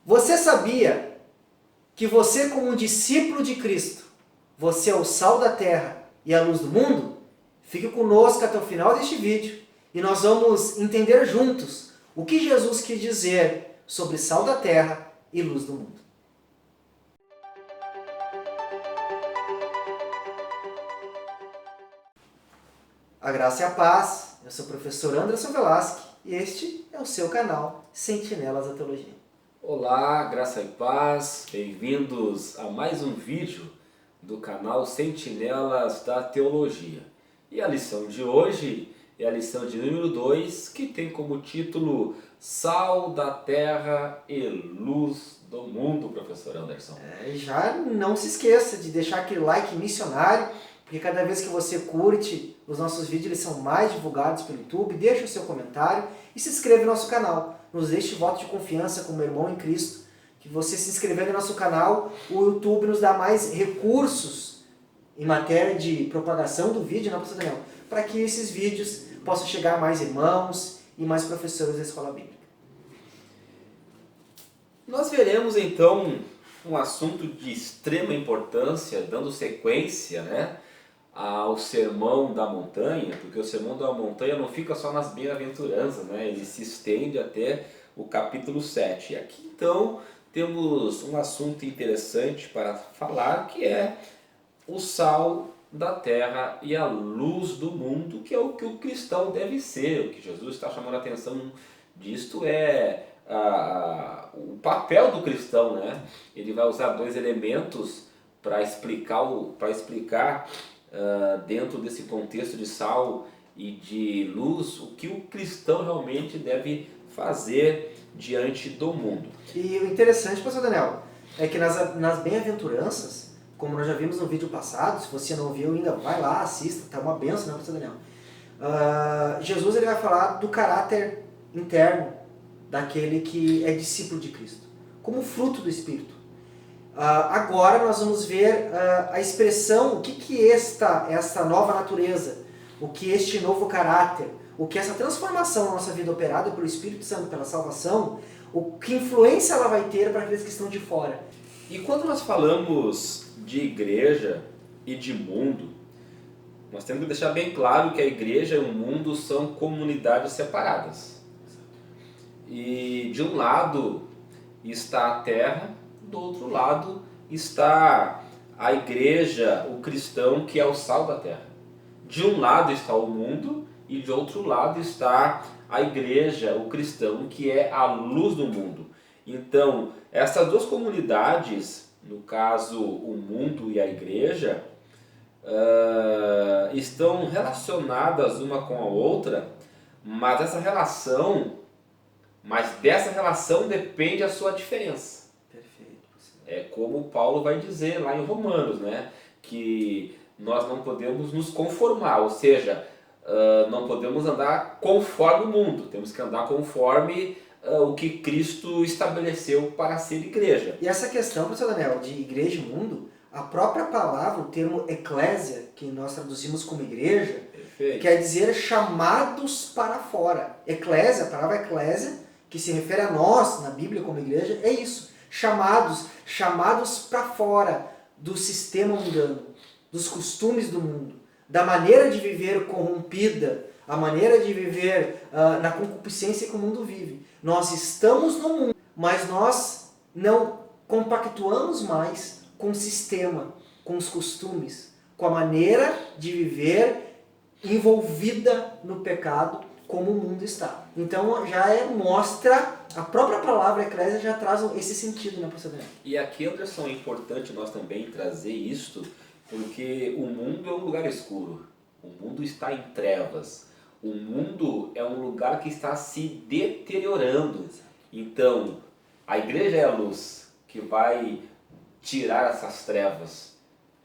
Você sabia que você, como um discípulo de Cristo, você é o sal da terra e a luz do mundo? Fique conosco até o final deste vídeo e nós vamos entender juntos o que Jesus quis dizer sobre sal da terra e luz do mundo. A graça e a paz, eu sou o professor Anderson Velasque e este é o seu canal Sentinelas da Teologia. Olá, graça e paz, bem-vindos a mais um vídeo do canal Sentinelas da Teologia. E a lição de hoje é a lição de número 2, que tem como título Sal da Terra e Luz do Mundo, professor Anderson. Já não se esqueça de deixar aquele like missionário, porque cada vez que você curte os nossos vídeos, eles são mais divulgados pelo YouTube. Deixa o seu comentário e se inscreva no nosso canal. Nos deixe voto de confiança como irmão em Cristo, que você se inscrevendo no nosso canal, o YouTube nos dá mais recursos em matéria de propagação do vídeo, não, professor Daniel? Para que esses vídeos possam chegar a mais irmãos e mais professores da Escola Bíblica. Nós veremos então um assunto de extrema importância, dando sequência, ao Sermão da Montanha, porque o Sermão da Montanha não fica só nas bem-aventuranças, ele se estende até o capítulo 7. E aqui então temos um assunto interessante para falar, que é o sal da terra e a luz do mundo, que é o que o cristão deve ser. O que Jesus está chamando a atenção disto é o papel do cristão, Ele vai usar dois elementos para explicar dentro desse contexto de sal e de luz, o que o cristão realmente deve fazer diante do mundo. E o interessante, pastor Daniel, é que nas bem-aventuranças, como nós já vimos no vídeo passado, se você não viu ainda, vai lá, assista, tá uma benção, pastor Daniel? Jesus ele vai falar do caráter interno daquele que é discípulo de Cristo, como fruto do Espírito. Agora nós vamos ver a expressão, o que esta nova natureza, o que este novo caráter, o que essa transformação na nossa vida operada pelo Espírito Santo, pela salvação, o que influência ela vai ter para aqueles que estão de fora. E quando nós falamos de igreja e de mundo, nós temos que deixar bem claro que a igreja e o mundo são comunidades separadas. E de um lado está a terra, do outro lado está a igreja, o cristão, que é o sal da terra. De um lado está o mundo e de outro lado está a igreja, o cristão, que é a luz do mundo. Então, essas duas comunidades, no caso o mundo e a igreja, estão relacionadas uma com a outra, mas dessa relação depende a sua diferença. É como Paulo vai dizer lá em Romanos, que nós não podemos nos conformar, ou seja, não podemos andar conforme o mundo, temos que andar conforme o que Cristo estabeleceu para ser igreja. E essa questão, professor Daniel, de igreja e mundo, a própria palavra, o termo eclésia, que nós traduzimos como igreja, Perfeito. Quer dizer chamados para fora. Eclésia, a palavra eclésia, que se refere a nós na Bíblia como igreja, é isso. Chamados para fora do sistema mundano, dos costumes do mundo, da maneira de viver corrompida, a maneira de viver na concupiscência que o mundo vive. Nós estamos no mundo, mas nós não compactuamos mais com o sistema, com os costumes, com a maneira de viver envolvida no pecado como o mundo está. Então mostra, a própria palavra eclésia já traz esse sentido na procedência. E aqui, Anderson, é importante nós também trazer isto, porque o mundo é um lugar escuro, o mundo está em trevas, o mundo é um lugar que está se deteriorando. Então, a igreja é a luz que vai tirar essas trevas.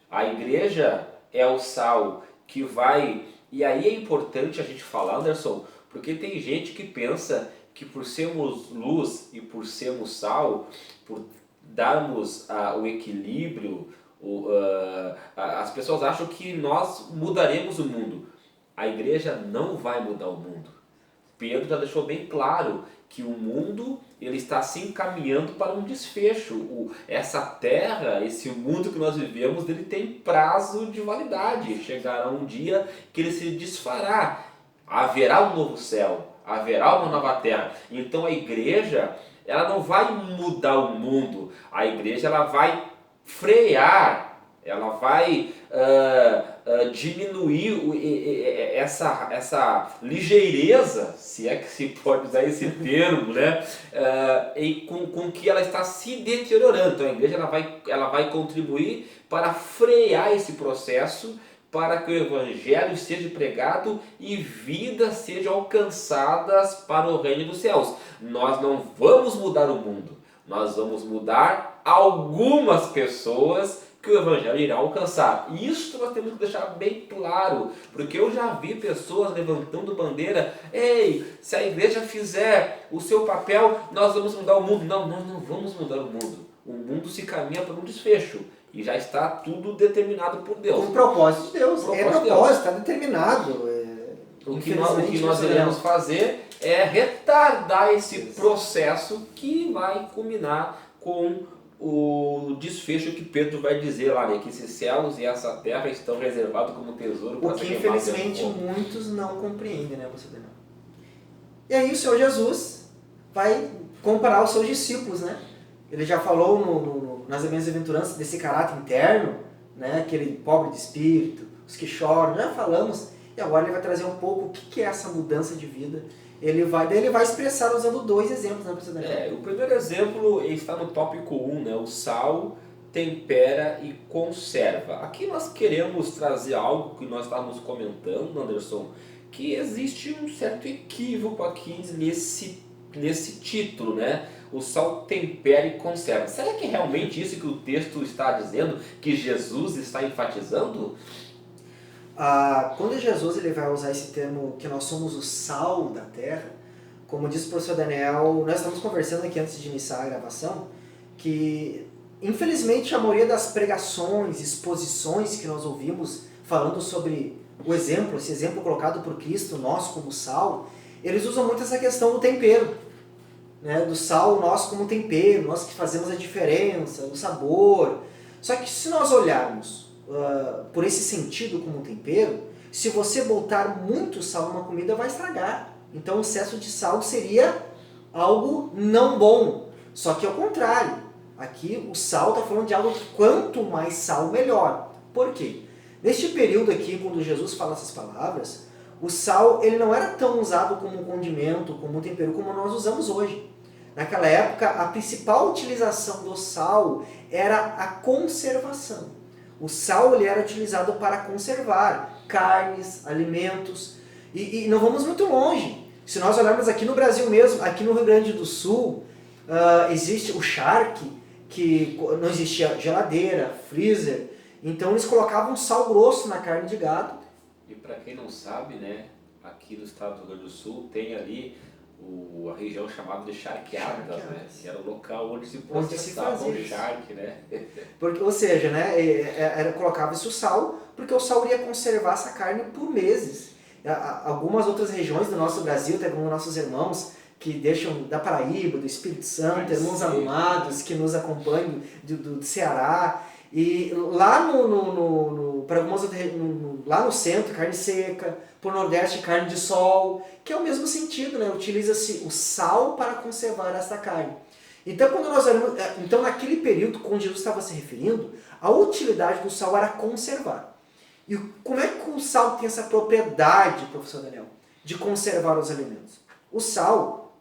A igreja é o sal que vai... E aí é importante a gente falar, Anderson, porque tem gente que pensa que por sermos luz e por sermos sal, por darmos o equilíbrio, as pessoas acham que nós mudaremos o mundo. A igreja não vai mudar o mundo. Pedro já deixou bem claro que o mundo ele está se encaminhando para um desfecho. Essa terra, esse mundo que nós vivemos, ele tem prazo de validade. Chegará um dia que ele se desfará. Haverá um novo céu, haverá uma nova terra. Então a igreja, ela não vai mudar o mundo. A igreja, ela vai frear, ela vai diminuir essa ligeireza, se é que se pode usar esse termo, né? E com que ela está se deteriorando. Então a igreja, ela vai contribuir para frear esse processo, para que o evangelho seja pregado e vidas sejam alcançadas para o reino dos céus. Nós não vamos mudar o mundo, nós vamos mudar algumas pessoas que o evangelho irá alcançar. Isso nós temos que deixar bem claro, porque eu já vi pessoas levantando bandeira: ei, se a igreja fizer o seu papel, nós vamos mudar o mundo. Não, nós não vamos mudar o mundo. O mundo se caminha para um desfecho. E já está tudo determinado por Deus. Com o propósito de Deus. É propósito, está determinado. O que nós iremos fazer é retardar esse processo que vai culminar com o desfecho que Pedro vai dizer lá, né? Que esses céus e essa terra estão reservados como tesouro para ser queimado. O que infelizmente muitos não compreendem, né, você Daniel? E aí o Senhor Jesus vai comparar os seus discípulos, né? Ele já falou nas bem-aventuranças desse caráter interno, né? Aquele pobre de espírito, os que choram, já falamos. E agora ele vai trazer um pouco o que é essa mudança de vida. Ele vai expressar usando 2 exemplos, né, professor Daniel? O primeiro exemplo está no tópico 1, né? O sal tempera e conserva. Aqui nós queremos trazer algo que nós estávamos comentando, Anderson, que existe um certo equívoco aqui nesse título, né? O sal tempera e conserva. Será que é realmente isso que o texto está dizendo, que Jesus está enfatizando? Quando Jesus ele vai usar esse termo que nós somos o sal da terra, como disse o professor Daniel, nós estamos conversando aqui antes de iniciar a gravação, que infelizmente a maioria das pregações, exposições que nós ouvimos falando sobre o exemplo, esse exemplo colocado por Cristo, nós como sal, eles usam muito essa questão do tempero, né? Do sal, nós como tempero, nós que fazemos a diferença, o sabor. Só que se nós olharmos por esse sentido como tempero, se você botar muito sal numa comida, vai estragar. Então o excesso de sal seria algo não bom. Só que ao contrário, aqui o sal está falando de algo que quanto mais sal, melhor. Por quê? Neste período aqui, quando Jesus fala essas palavras, o sal ele não era tão usado como um condimento, como um tempero, como nós usamos hoje. Naquela época, a principal utilização do sal era a conservação. O sal ele era utilizado para conservar carnes, alimentos. E não vamos muito longe. Se nós olharmos aqui no Brasil mesmo, aqui no Rio Grande do Sul, existe o charque, que não existia geladeira, freezer. Então eles colocavam sal grosso na carne de gado. E para quem não sabe, né, aqui no estado do Rio Grande do Sul tem ali a região chamada de charqueadas, né? Que era o local onde se processava o charque, né? Porque, ou seja, né, colocava-se o sal, porque o sal iria conservar essa carne por meses. Algumas outras regiões do nosso Brasil, tem alguns nossos irmãos que deixam da Paraíba, do Espírito Santo, irmãos amados que nos acompanham do Ceará. E lá para algumas outras, lá no centro, carne seca, para o Nordeste, carne de sol, que é o mesmo sentido, né? Utiliza-se o sal para conservar essa carne. Então, quando nós olhamos, naquele período, quando Jesus estava se referindo, a utilidade do sal era conservar. E como é que o sal tem essa propriedade, professor Daniel, de conservar os alimentos? O sal,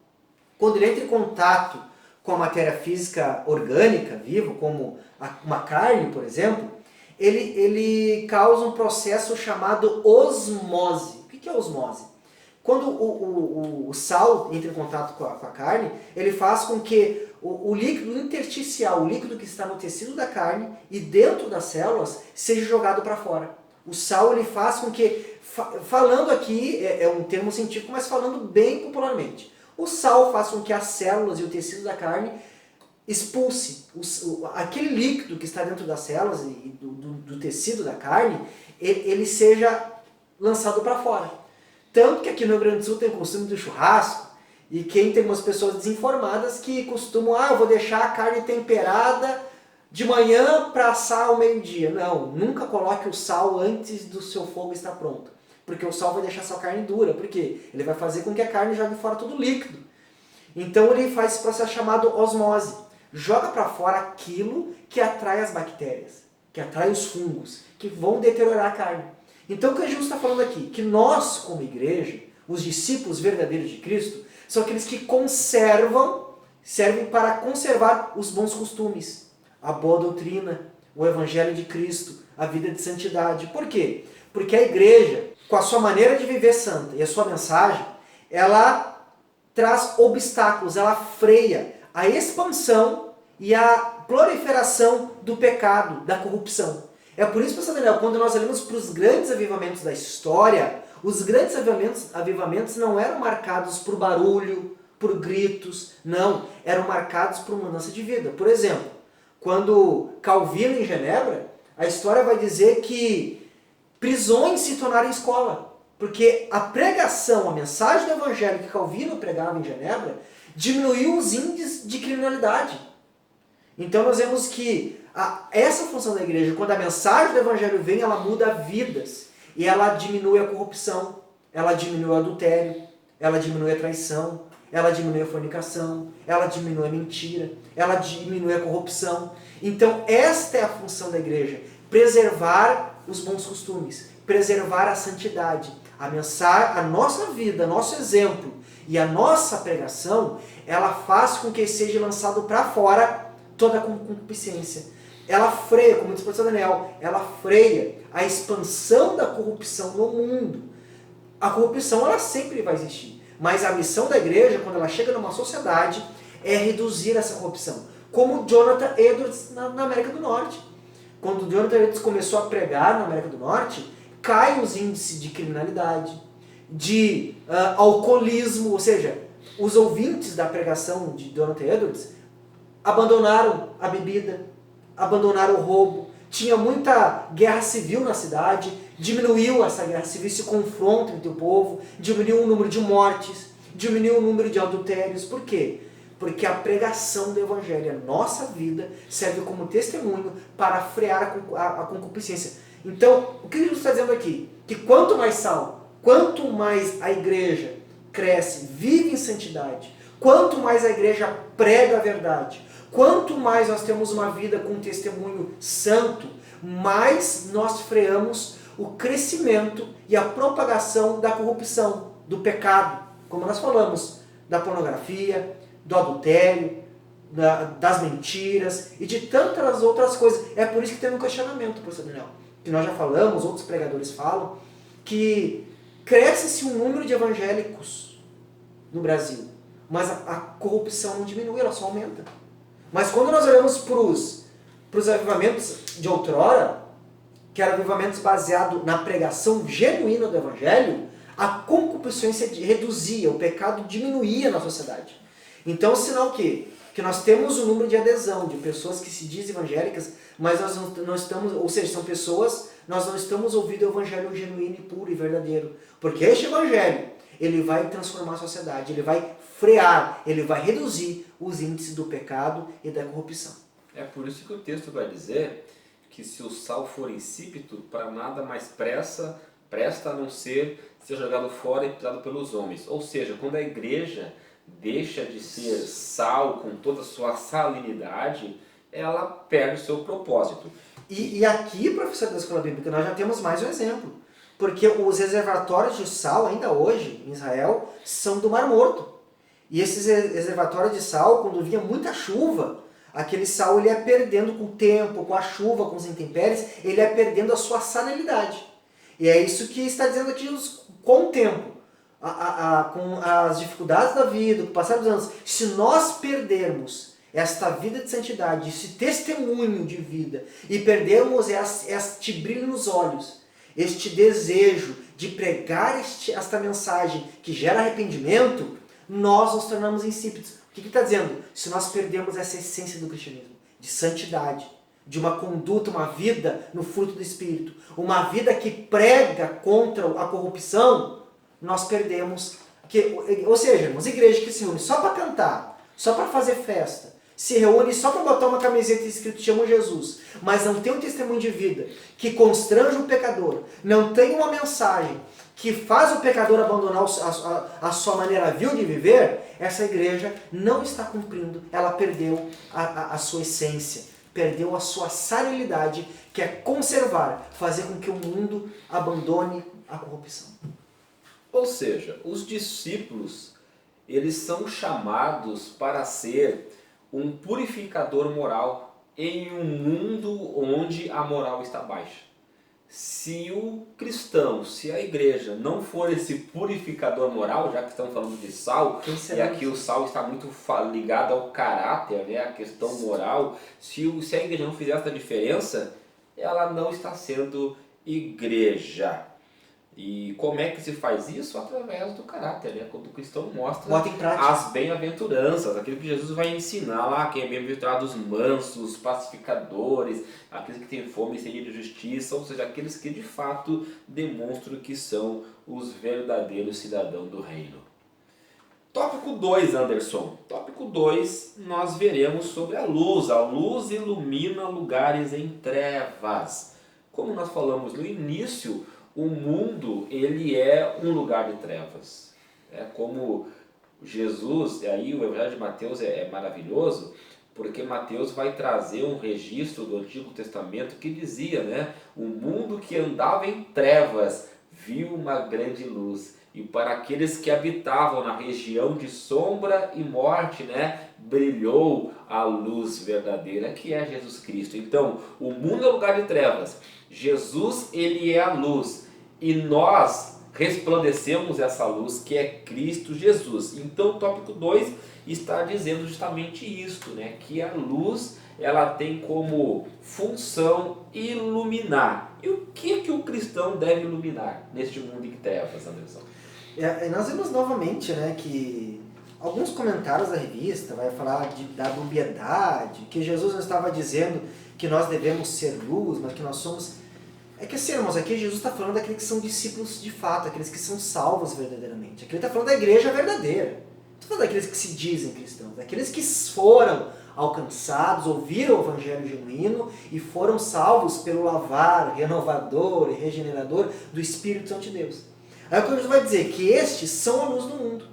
quando ele entra em contato com a matéria física orgânica, viva, como uma carne, por exemplo, ele causa um processo chamado osmose. O que é osmose? Quando o sal entra em contato com a carne, ele faz com que o líquido intersticial, o líquido que está no tecido da carne e dentro das células, seja jogado para fora. O sal ele faz com que, falando aqui, é um termo científico, mas falando bem popularmente, o sal faz com que as células e o tecido da carne expulse aquele líquido que está dentro das células e do tecido da carne, ele seja lançado para fora. Tanto que aqui no Rio Grande do Sul tem o costume do churrasco, E quem tem umas pessoas desinformadas que costumam, eu vou deixar a carne temperada de manhã para assar ao meio-dia. Não, nunca coloque o sal antes do seu fogo estar pronto. Porque o sal vai deixar a sua carne dura. Por quê? Ele vai fazer com que a carne jogue fora todo o líquido. Então ele faz esse processo chamado osmose. Joga para fora aquilo que atrai as bactérias, que atrai os fungos, que vão deteriorar a carne. Então o que Jesus está falando aqui? Que nós, como igreja, os discípulos verdadeiros de Cristo, são aqueles que servem para conservar os bons costumes, a boa doutrina, o evangelho de Cristo, a vida de santidade. Por quê? Porque a igreja, com a sua maneira de viver santa e a sua mensagem, ela traz obstáculos, ela freia a expansão e a proliferação do pecado, da corrupção. É por isso, pastor Daniel, quando nós olhamos para os grandes avivamentos da história, os grandes avivamentos não eram marcados por barulho, por gritos, não, eram marcados por mudança de vida. Por exemplo, quando Calvino em Genebra, a história vai dizer que prisões se tornaram escola, porque a pregação, a mensagem do evangelho que Calvino pregava em Genebra, diminuiu os índices de criminalidade. Então nós vemos que essa função da igreja, quando a mensagem do evangelho vem, ela muda vidas, e ela diminui a corrupção, ela diminui o adultério, ela diminui a traição, ela diminui a fornicação, ela diminui a mentira, ela diminui a corrupção. Então esta é a função da igreja, preservar os bons costumes, preservar a santidade, a nossa vida, nosso exemplo e a nossa pregação, ela faz com que seja lançado para fora toda a concupiscência. Ela freia, como diz o pastor Daniel, ela freia a expansão da corrupção no mundo. A corrupção, ela sempre vai existir. Mas a missão da igreja, quando ela chega numa sociedade, é reduzir essa corrupção. Como Jonathan Edwards na América do Norte. Quando Jonathan Edwards começou a pregar na América do Norte, caem os índices de criminalidade, de alcoolismo, ou seja, os ouvintes da pregação de Jonathan Edwards abandonaram a bebida, abandonaram o roubo, tinha muita guerra civil na cidade, diminuiu essa guerra civil, esse confronto entre o povo, diminuiu o número de mortes, diminuiu o número de adultérios. Por quê? Porque a pregação do evangelho, a nossa vida, serve como testemunho para frear a concupiscência. Então, o que Jesus está dizendo aqui? Que quanto mais sal, quanto mais a igreja cresce, vive em santidade, quanto mais a igreja prega a verdade, quanto mais nós temos uma vida com testemunho santo, mais nós freamos o crescimento e a propagação da corrupção, do pecado, como nós falamos, da pornografia, do adultério, das mentiras e de tantas outras coisas. É por isso que tem um questionamento, professor Daniel, que nós já falamos, outros pregadores falam, que cresce-se um número de evangélicos no Brasil, mas a corrupção não diminui, ela só aumenta. Mas quando nós olhamos para os avivamentos de outrora, que eram avivamentos baseados na pregação genuína do evangelho, a concupiscência reduzia, o pecado diminuía na sociedade. Então, sinal que nós temos um número de adesão de pessoas que se dizem evangélicas, mas nós não estamos, ou seja, são pessoas, nós não estamos ouvindo o evangelho genuíno e puro e verdadeiro. Porque este evangelho, ele vai transformar a sociedade, ele vai frear, ele vai reduzir os índices do pecado e da corrupção. É por isso que o texto vai dizer que se o sal for insípido, para nada mais presta a não ser jogado fora e pisado pelos homens. Ou seja, quando a igreja deixa de ser sal com toda a sua salinidade, ela perde o seu propósito. E aqui, professor da Escola Bíblica, nós já temos mais um exemplo. Porque os reservatórios de sal, ainda hoje, em Israel, são do Mar Morto. E esses reservatórios de sal, quando vinha muita chuva, aquele sal ele ia perdendo com o tempo, com a chuva, com os intempéries, ele ia perdendo a sua salinidade. E é isso que está dizendo aqui com o tempo, com as dificuldades da vida, com o passar dos anos. Se nós perdermos esta vida de santidade, esse testemunho de vida, e perdermos este brilho nos olhos, este desejo de pregar esta mensagem que gera arrependimento, nós nos tornamos insípidos. O que ele está dizendo? Se nós perdemos essa essência do cristianismo, de santidade, de uma conduta, uma vida no fruto do Espírito, uma vida que prega contra a corrupção, nós perdemos ou seja, irmãos, igreja que se reúne só para cantar, só para fazer festa, se reúne só para botar uma camiseta escrito "Chama Jesus", mas não tem um testemunho de vida que constrange o pecador, não tem uma mensagem que faz o pecador abandonar a sua maneira vil de viver, essa igreja não está cumprindo, ela perdeu a sua essência, perdeu a sua salubridade, que é conservar, fazer com que o mundo abandone a corrupção. Ou seja, os discípulos, eles são chamados para ser um purificador moral em um mundo onde a moral está baixa. Se o cristão, se a igreja não for esse purificador moral, já que estamos falando de sal, e aqui o sal está muito ligado ao caráter, né, a questão moral, se a igreja não fizer essa diferença, ela não está sendo igreja. E como é que se faz isso? Através do caráter, né? Quando o cristão mostra as bem-aventuranças, aquilo que Jesus vai ensinar lá, quem é bem-aventurado, os mansos, os pacificadores, aqueles que têm fome e sede de justiça, ou seja, aqueles que de fato demonstram que são os verdadeiros cidadãos do reino. Tópico 2, Anderson. Tópico 2, nós veremos sobre a luz. A luz ilumina lugares em trevas. Como nós falamos no início, o mundo, ele é um lugar de trevas. É como Jesus, e aí o Evangelho de Mateus é maravilhoso, porque Mateus vai trazer um registro do Antigo Testamento que dizia, né, o mundo que andava em trevas viu uma grande luz. E para aqueles que habitavam na região de sombra e morte, né, brilhou a luz verdadeira, que é Jesus Cristo. Então, o mundo é lugar de trevas. Jesus, ele é a luz. E nós resplandecemos essa luz, que é Cristo Jesus. Então, o tópico 2 está dizendo justamente isto, né, que a luz, ela tem como função iluminar. E o que o cristão deve iluminar neste mundo em trevas, Anderson? Nós vemos novamente, né, que alguns comentários da revista vai falar da dubiedade, que Jesus não estava dizendo que nós devemos ser luz, mas que nós somos... É que assim, irmãos, aqui Jesus está falando daqueles que são discípulos de fato, aqueles que são salvos verdadeiramente. Aqui ele está falando da igreja verdadeira. Não está falando daqueles que se dizem cristãos, daqueles que foram alcançados, ouviram o evangelho genuíno e foram salvos pelo lavar renovador e regenerador do Espírito Santo de Deus. Aí o que Jesus vai dizer? Que estes são a luz do mundo.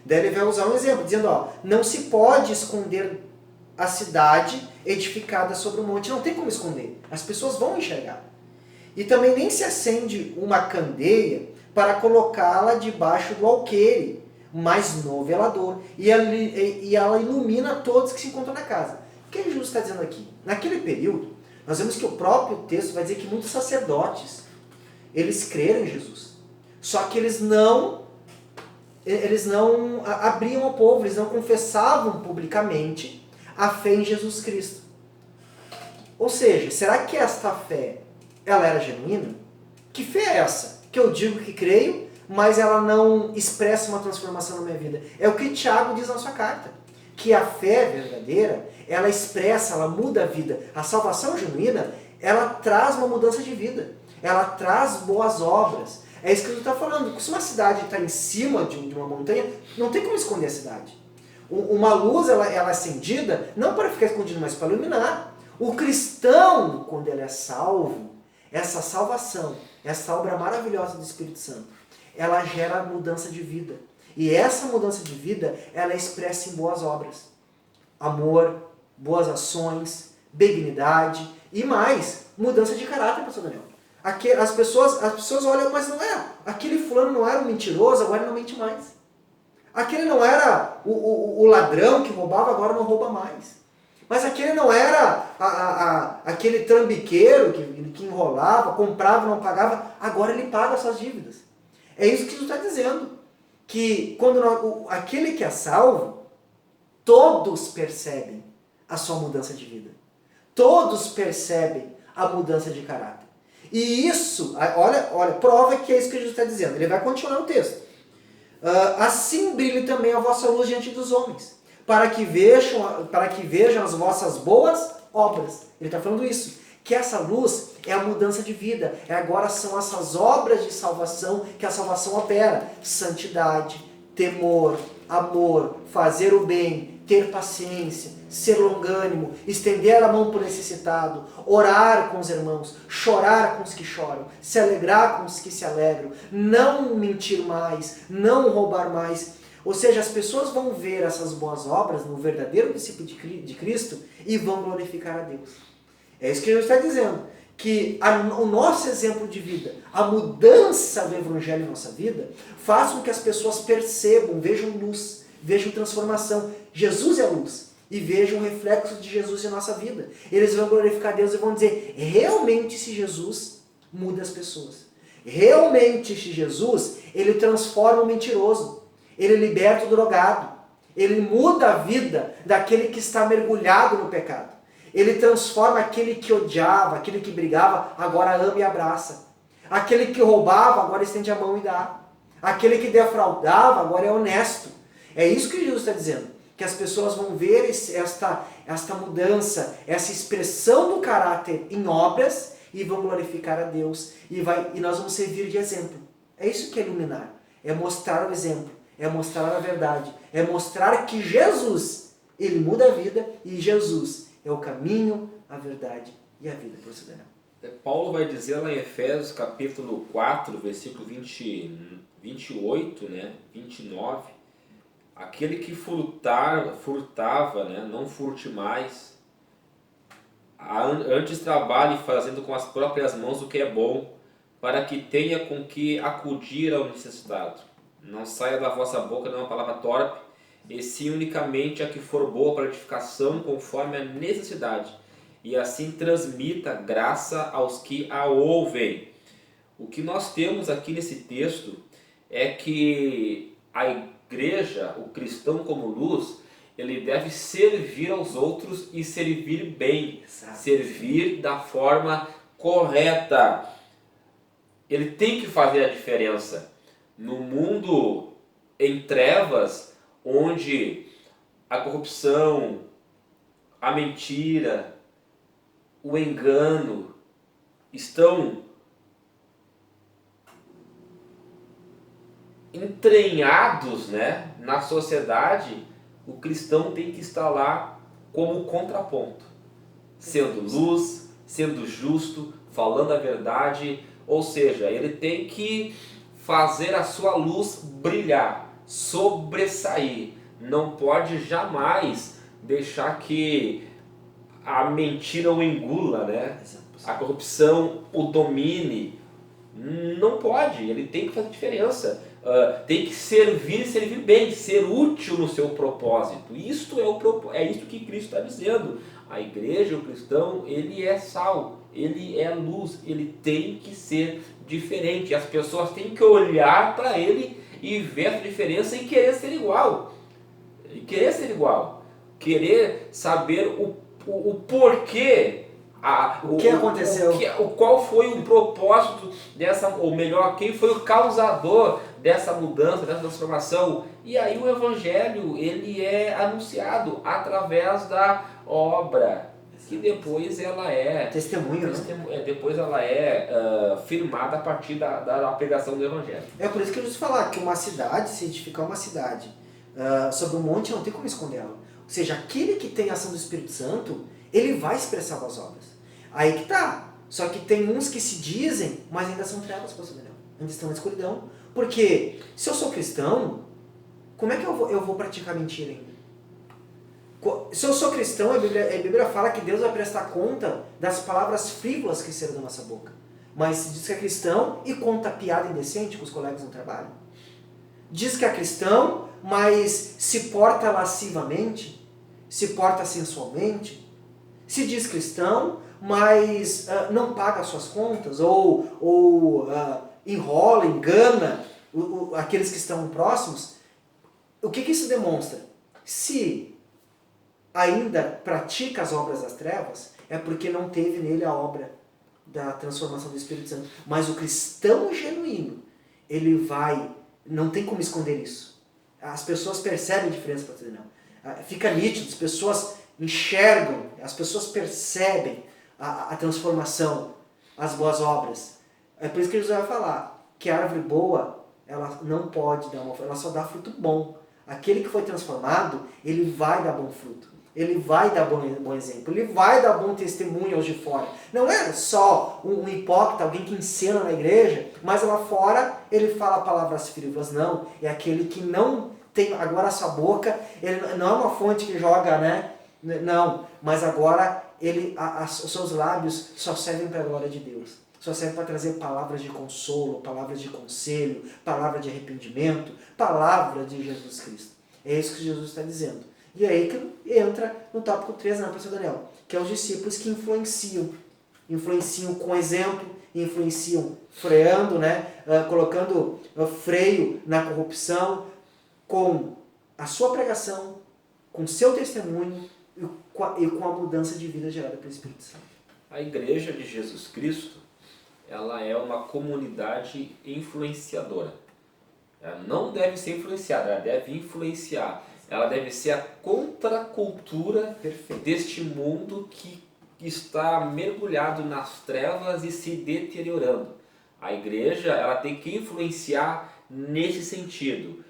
Daí ele vai usar um exemplo, dizendo, não se pode esconder a cidade edificada sobre o monte. Não tem como esconder. As pessoas vão enxergar. E também nem se acende uma candeia para colocá-la debaixo do alqueire, mas no velador. E ela ilumina todos que se encontram na casa. O que Jesus está dizendo aqui? Naquele período, nós vemos que o próprio texto vai dizer que muitos sacerdotes, eles creram em Jesus. Só que eles não abriam ao povo, eles não confessavam publicamente a fé em Jesus Cristo. Ou seja, será que esta fé, ela era genuína? Que fé é essa? Que eu digo que creio, mas ela não expressa uma transformação na minha vida. É o que Tiago diz na sua carta. Que a fé verdadeira, ela expressa, ela muda a vida. A salvação genuína, ela traz uma mudança de vida. Ela traz boas obras. É isso que ele está falando. Se uma cidade está em cima de uma montanha, não tem como esconder a cidade. Uma luz, ela é acendida, não para ficar escondida, mas para iluminar. O cristão, quando ele é salvo, essa salvação, essa obra maravilhosa do Espírito Santo, ela gera mudança de vida. E essa mudança de vida, ela é expressa em boas obras. Amor, boas ações, benignidade e mais, mudança de caráter, pastor Daniel. As pessoas olham, mas não é. Aquele fulano não era um mentiroso, agora ele não mente mais. Aquele não era o ladrão que roubava, agora não rouba mais. Mas aquele não era aquele trambiqueiro que enrolava, comprava, não pagava, agora ele paga as suas dívidas. É isso que Jesus está dizendo. Que quando aquele que é salvo, todos percebem a sua mudança de vida. Todos percebem a mudança de caráter. E isso, olha, prova que é isso que Jesus está dizendo. Ele vai continuar no texto. Assim brilhe também a vossa luz diante dos homens, para que vejam as vossas boas obras. Ele está falando isso. Que essa luz é a mudança de vida. Agora são essas obras de salvação que a salvação opera. Santidade, temor, amor, fazer o bem, ter paciência, ser longânimo, estender a mão para o necessitado, orar com os irmãos, chorar com os que choram, se alegrar com os que se alegram, não mentir mais, não roubar mais. Ou seja, as pessoas vão ver essas boas obras no verdadeiro discípulo de Cristo e vão glorificar a Deus. É isso que Jesus está dizendo, que o nosso exemplo de vida, a mudança do Evangelho em nossa vida, faz com que as pessoas percebam, vejam luz, vejam transformação. Jesus é luz e vejam o reflexo de Jesus em nossa vida. Eles vão glorificar Deus e vão dizer, realmente esse Jesus muda as pessoas. Realmente esse Jesus, ele transforma o mentiroso, ele liberta o drogado, ele muda a vida daquele que está mergulhado no pecado. Ele transforma aquele que odiava, aquele que brigava, agora ama e abraça. Aquele que roubava, agora estende a mão e dá. Aquele que defraudava, agora é honesto. É isso que Jesus está dizendo. Que as pessoas vão ver esta mudança, essa expressão do caráter em obras e vão glorificar a Deus. E nós vamos servir de exemplo. É isso que é iluminar. É mostrar o exemplo. É mostrar a verdade. É mostrar que Jesus, ele muda a vida e Jesus é o caminho, a verdade e a vida. Por isso, Daniel. Paulo vai dizer lá em Efésios capítulo 4, versículo 28, 29, aquele que furtava, não furte mais, antes trabalhe fazendo com as próprias mãos o que é bom, para que tenha com que acudir ao necessitado. Não saia da vossa boca nenhuma palavra torpe, e sim unicamente a que for boa para edificação conforme a necessidade, e assim transmita graça aos que a ouvem. O que nós temos aqui nesse texto é que a igreja, o cristão como luz, ele deve servir aos outros e servir bem, servir da forma correta. Ele tem que fazer a diferença. No mundo em trevas, onde a corrupção, a mentira, o engano estão entranhados, na sociedade, o cristão tem que estar lá como contraponto, sendo luz, sendo justo, falando a verdade, ou seja, ele tem que fazer a sua luz brilhar, sobressair. Não pode jamais deixar que a mentira o engula, a corrupção o domine. Não pode, ele tem que fazer diferença. Tem que servir bem, ser útil no seu propósito. Isto é isso que Cristo está dizendo. A igreja, o cristão, ele é sal, ele é luz, ele tem que ser diferente. As pessoas têm que olhar para ele e ver a diferença e querer ser igual. Querer saber o porquê. O que aconteceu? Qual foi o propósito dessa, ou melhor, quem foi o causador dessa mudança, dessa transformação. E aí o Evangelho, ele é anunciado através da obra, que depois ela é testemunho, depois ela é firmada a partir da pregação do Evangelho. É por isso que eu preciso falar que uma cidade, se edificar uma cidade sobre um monte, não tem como esconder ela. Ou seja, aquele que tem a ação do Espírito Santo, ele vai expressar as obras. Aí que tá. Só que tem uns que se dizem, mas ainda são trevas, pastor Daniel. Ainda estão na escuridão. Porque se eu sou cristão, como é que eu vou praticar mentira ainda? Se eu sou cristão, a Bíblia fala que Deus vai prestar conta das palavras frívolas que saíram da nossa boca. Mas se diz que é cristão e conta piada indecente com os colegas no trabalho. Diz que é cristão, mas se porta lascivamente, se porta sensualmente. Se diz cristão, mas não paga as suas contas, ou enrola, engana aqueles que estão próximos. O que isso demonstra? Se ainda pratica as obras das trevas, é porque não teve nele a obra da transformação do Espírito Santo. Mas o cristão genuíno, ele não tem como esconder isso. As pessoas percebem a diferença, pastor Daniel. Fica nítido, as pessoas enxergam, as pessoas percebem a transformação, as boas obras. É por isso que Jesus vai falar que a árvore boa ela não pode dar uma, ela só dá fruto bom. Aquele que foi transformado, ele vai dar bom fruto. Ele vai dar bom exemplo. Ele vai dar bom testemunho aos de fora. Não é só um hipócrita, alguém que ensina na igreja, mas lá fora ele fala palavras frívolas. Não. É aquele que não tem agora a sua boca, ele não é uma fonte que joga, né? Não. Mas agora os seus lábios só servem para a glória de Deus. Só serve para trazer palavras de consolo, palavras de conselho, palavra de arrependimento, palavra de Jesus Cristo. É isso que Jesus está dizendo. E é aí que entra no tópico 3, né, pastor Daniel? Que é os discípulos que influenciam. Influenciam com exemplo, influenciam freando, né, colocando freio na corrupção, com a sua pregação, com o seu testemunho e com a mudança de vida gerada pelo Espírito Santo. A Igreja de Jesus Cristo, ela é uma comunidade influenciadora. Ela não deve ser influenciada, ela deve influenciar. Ela deve ser a contracultura deste mundo que está mergulhado nas trevas e se deteriorando. A igreja, ela tem que influenciar nesse sentido,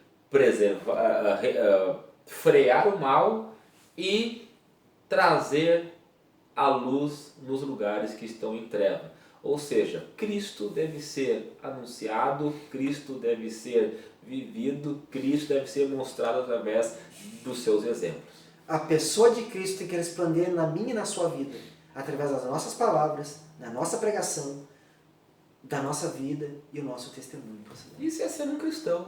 frear o mal e trazer a luz nos lugares que estão em treva. Ou seja, Cristo deve ser anunciado, Cristo deve ser vivido, Cristo deve ser mostrado através dos seus exemplos. A pessoa de Cristo tem que resplandecer na minha e na sua vida, através das nossas palavras, da nossa pregação, da nossa vida e o nosso testemunho. Isso é ser um cristão.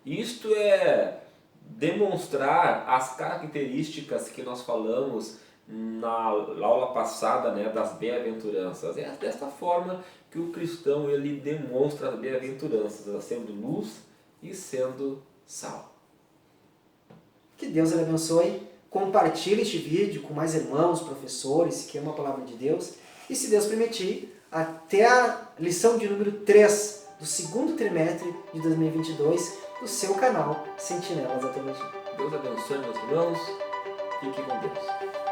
Isto é demonstrar as características que nós falamos na aula passada, né, das bem-aventuranças. É desta forma que o cristão ele demonstra as bem-aventuranças, sendo luz e sendo sal. Que Deus ele abençoe. Compartilhe este vídeo com mais irmãos, professores que amam a palavra de Deus. E se Deus permitir, até a lição de número 3 do segundo trimestre de 2022 do seu canal Sentinelas da Teologia. Deus abençoe, meus irmãos. Fique com Deus.